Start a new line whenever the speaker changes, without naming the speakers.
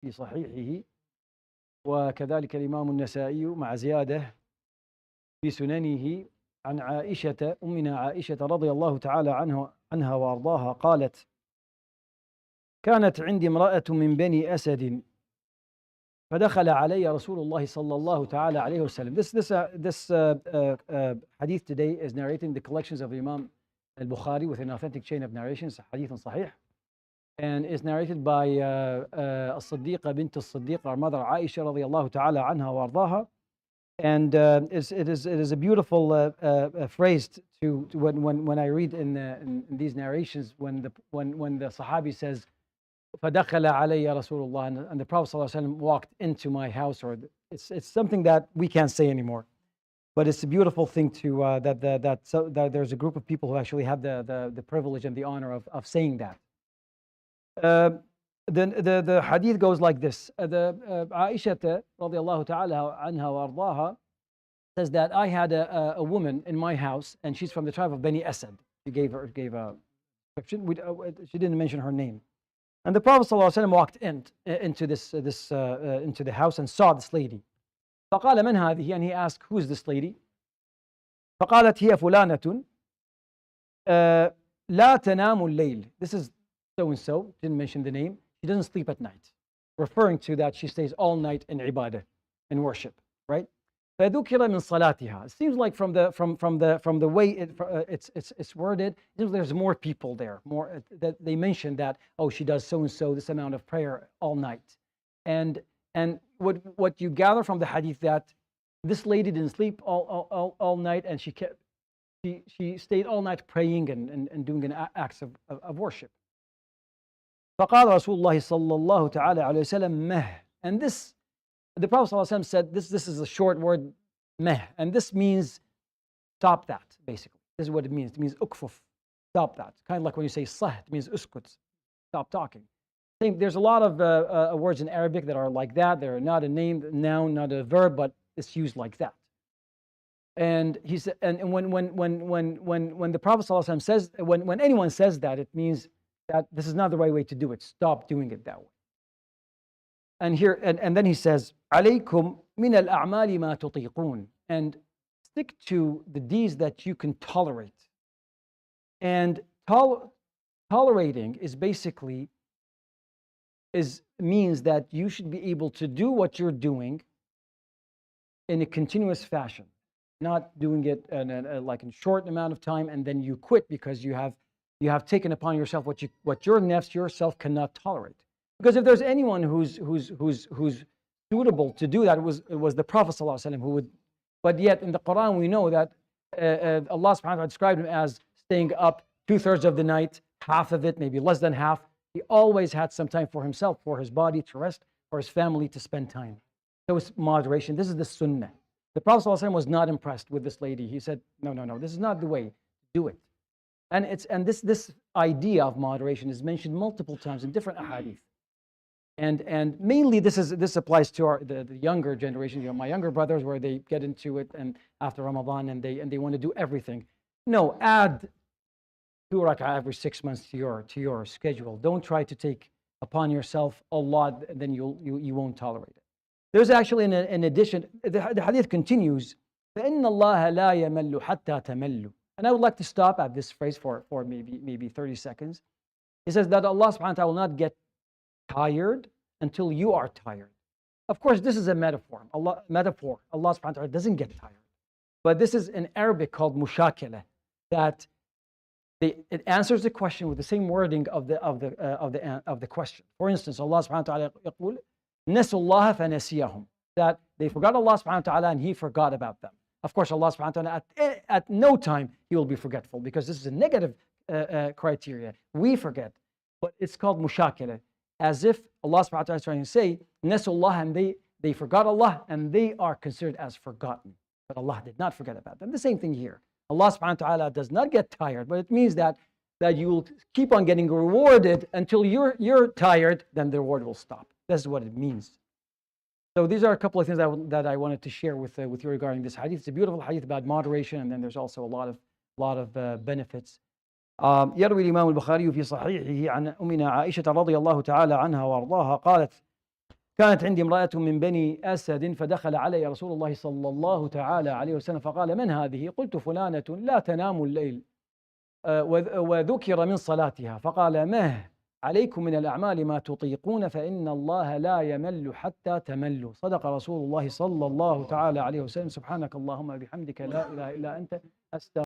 في صحيحه، وكذلك الإمام النسائي مع زيادة في سننه عن عائشة أمنا عائشة رضي الله تعالى عنها وأرضاها قالت: كانت عندي امرأة من بني أسد فدخل علي رسول الله صلى الله تعالى عليه وسلم. This hadith today is narrated in the collections of the Imam البخاري with an authentic chain of narrations, hadith صحيح, and is narrated by الصديقة بنت الصديق, our mother Aisha رضي الله تعالى عنها وأرضاها. And it is a beautiful phrase to when I read in these narrations when the Sahabi says فَدَخَلَ عَلَيَّ رَسُولُ اللَّهِ, and the Prophet ﷺ walked into my house, or it's something that we can't say anymore, but it's a beautiful thing to that there's a group of people who actually have the privilege and the honor of saying that. The hadith goes like this. Aisha radiallahu ta'ala anha wa ardaha says that I had a woman in my house, and she's from the tribe of Bani Asad. She gave a description. She didn't mention her name. And the Prophet ﷺ walked into the house and saw this lady. فقال من هذه? And he asked, who is this lady? فقالت هي فلانة لا تنام الليل. This is so and so, didn't mention the name. She doesn't sleep at night, referring to that she stays all night in ibadah, in worship, right? فذكر من صلاتها. It seems like from the way it's worded, it seems there's more people there, more that they mentioned that, oh, she does so and so this amount of prayer all night, and what you gather from the hadith that this lady didn't sleep all night, and she stayed all night praying and doing acts of worship. فقال رسول الله صلى الله تعالى عليه وسلم مه. And this, the Prophet ﷺ said, this is a short word, meh, and this means stop that, basically. This is what it means. It means ukfuf, stop that. Kind of like when you say sah, it means uskut, stop talking. I think there's a lot of words in Arabic that are like that. They're not a noun, not a verb, but it's used like that. And he said, and when the Prophet ﷺ says, when anyone says that, it means that this is not the right way to do it. Stop doing it that way. And here, and then he says, عليكم من الأعمال ما تطيقون, and stick to the deeds that you can tolerate. And tolerating is basically means that you should be able to do what you're doing in a continuous fashion, not doing it like in a short amount of time and then you quit because you have taken upon yourself what your nafs, yourself cannot tolerate. Because if there's anyone who's suitable to do that, it was the Prophet ﷺ who would. But yet in the Quran we know that Allah subhanahu wa ta'ala described him as staying up 2/3 of the night, half of it, maybe less than half. He always had some time for himself, for his body to rest, for his family to spend time. So it's moderation. This is the sunnah. The Prophet ﷺ was not impressed with this lady. He said, no, this is not the way. Do it. And this idea of moderation is mentioned multiple times in different ahadith. And mainly this applies to the younger generation, my younger brothers, where they get into it and after Ramadan and they want to do everything. No, add 2 rak'ah every 6 months to your schedule. Don't try to take upon yourself a lot, then you won't tolerate it. There's actually in addition, the hadith continues, فَإِنَّ اللَّهَ لَا يَمَلُّ حَتَّى تَمَلُّ. And I would like to stop at this phrase for maybe 30 seconds. He says that Allah subhanahu wa ta'ala will not get tired until you are tired. Of course, this is a metaphor. Allah subhanahu wa ta'ala doesn't get tired. But this is in Arabic called mushakila, that it answers the question with the same wording of the question. For instance, Allah subhanahu wa ta'ala يقول نسوا الله فنسيهم, that they forgot Allah subhanahu wa ta'ala and He forgot about them. Of course, Allah subhanahu wa ta'ala at no time He will be forgetful, because this is a negative criteria. We forget, but it's called mushakila, as if Allah subhanahu wa ta'ala is trying to say نسوا الله, and they forgot Allah and they are considered as forgotten. But Allah did not forget about them. The same thing here. Allah subhanahu wa ta'ala does not get tired, but it means that you will keep on getting rewarded until you're tired, then the reward will stop. That's what it means. So these are a couple of things that I wanted to share with you regarding this hadith. It's a beautiful hadith about moderation, and then there's also a lot of benefits. يروي الامام البخاري في صحيحه عن امنا عائشه رضي الله تعالى عنها وارضاها قالت كانت عندي امرأة من بني أسد فدخل علي رسول الله صلى الله تعالى عليه وسلم فقال: من هذه؟ قلت: فلانة لا تنام الليل وذكر من صلاتها، فقال: مه عليكم من الأعمال ما تطيقون فإن الله لا يمل حتى تملوا. صدق رسول الله صلى الله تعالى عليه وسلم. سبحانك اللهم وبحمدك لا إله إلا أنت أستغفرك.